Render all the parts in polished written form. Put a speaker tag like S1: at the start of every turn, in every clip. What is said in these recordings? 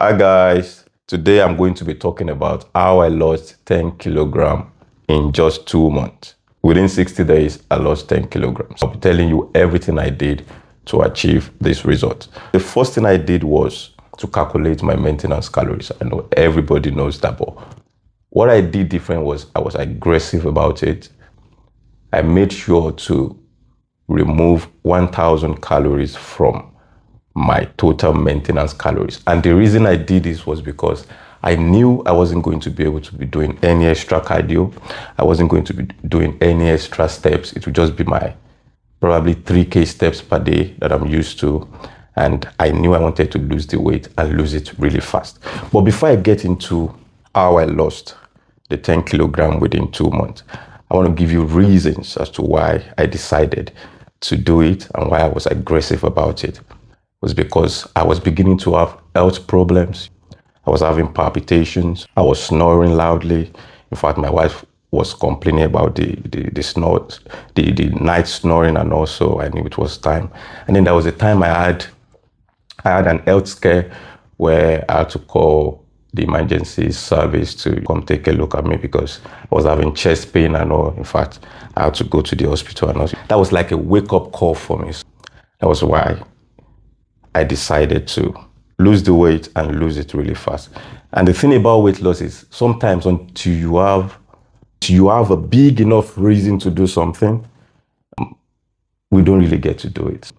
S1: Hi guys, today I'm going to be talking about how I lost 10 kilograms in just 2 months. Within 60 days, I lost 10 kilograms. I'll be telling you everything I did to achieve this result. The first thing I did was to calculate my maintenance calories. I know everybody knows that, but what I did different was I was aggressive about it. I made sure to remove 1,000 calories from my total maintenance calories. And the reason I did this was because I knew I wasn't going to be able to be doing any extra cardio. I wasn't going to be doing any extra steps. It would just be my probably 3K steps per day that I'm used to. And I knew I wanted to lose the weight and lose it really fast. But before I get into how I lost the 10 kilogram within 2 months, I want to give you reasons as to why I decided to do it and why I was aggressive about it. Was because I was beginning to have health problems. I was having palpitations. I was snoring loudly. In fact, my wife was complaining about the night snoring, and also I knew it was time. And then there was a time I had an health scare where I had to call the emergency service to come take a look at me because I was having chest pain and all. In fact, I had to go to the hospital and all. That was like a wake-up call for me. That was why I decided to lose the weight and lose it really fast. And the thing about weight loss is sometimes until you have a big enough reason to do something, we don't really get to do it.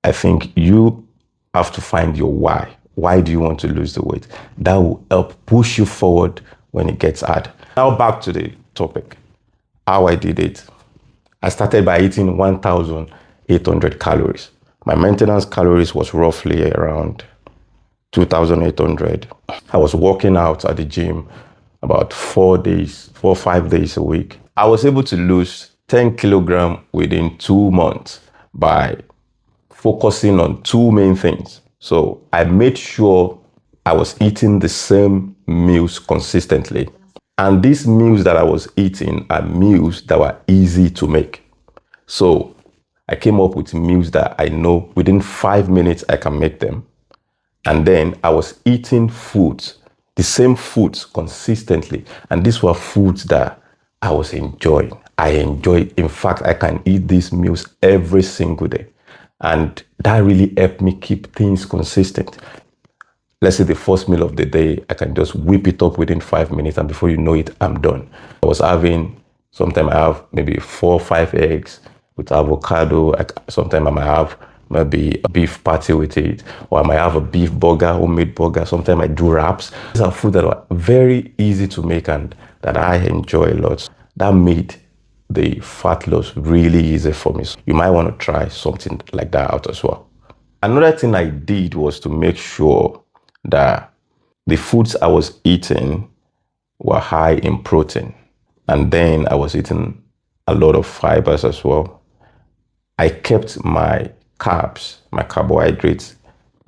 S1: I think you have to find your why. Why do you want to lose the weight? That will help push you forward when it gets hard. Now back to the topic, how I did it. I started by eating 1,800 calories. My maintenance calories was roughly around 2,800. I was working out at the gym about 4 or 5 days a week. I was able to lose 10 kilograms within 2 months by focusing on two main things. So I made sure I was eating the same meals consistently. And these meals that I was eating are meals that were easy to make. So I came up with meals that I know within 5 minutes I can make them. And then I was eating foods, the same foods consistently. And these were foods that I was enjoying. I enjoyed. In fact, I can eat these meals every single day. And that really helped me keep things consistent. Let's say the first meal of the day, I can just whip it up within 5 minutes. And before you know it, I'm done. I was having, sometimes I have maybe 4 or 5 eggs with avocado. Sometimes I might have maybe a beef patty with it, or I might have a beef burger, homemade burger. Sometimes I do wraps. These are food that are very easy to make and that I enjoy a lot. That made the fat loss really easy for me. So you might want to try something like that out as well. Another thing I did was to make sure that the foods I was eating were high in protein. And then I was eating a lot of fibers as well. I kept my carbs, my carbohydrates,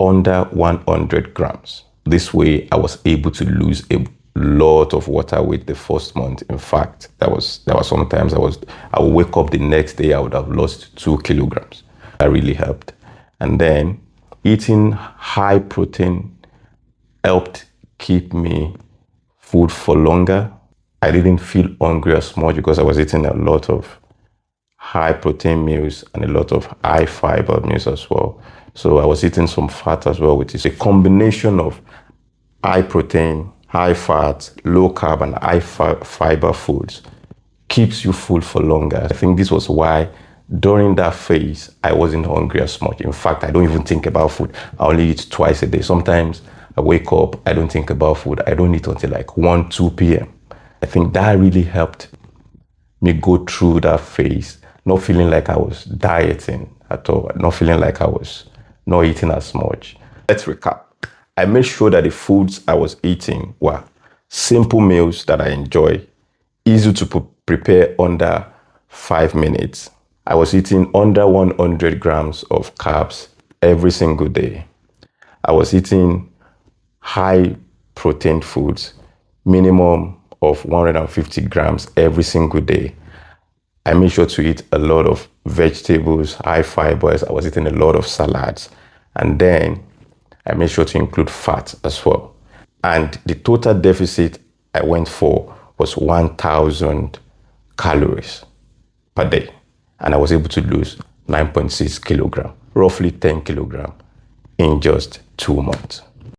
S1: under 100 grams. This way, I was able to lose a lot of water weight the first month. In fact, there was sometimes I would wake up the next day, I would have lost 2 kilograms. That really helped. And then eating high protein helped keep me food for longer. I didn't feel hungry as much because I was eating a lot of high protein meals and a lot of high fiber meals as well. So I was eating some fat as well, which is a combination of high protein, high fat, low carb, and high fiber foods. Keeps you full for longer. I think this was why during that phase, I wasn't hungry as much. In fact, I don't even think about food. I only eat twice a day. Sometimes I wake up, I don't think about food. I don't eat until like 1, 2 p.m. I think that really helped me go through that phase, not feeling like I was dieting at all, not feeling like I was not eating as much. Let's recap. I made sure that the foods I was eating were simple meals that I enjoy, easy to prepare under 5 minutes. I was eating under 100 grams of carbs every single day. I was eating high protein foods, minimum of 150 grams every single day. I made sure to eat a lot of vegetables, high fibers. I was eating a lot of salads. And then I made sure to include fat as well. And the total deficit I went for was 1,000 calories per day. And I was able to lose 9.6 kilograms, roughly 10 kilograms in just 2 months.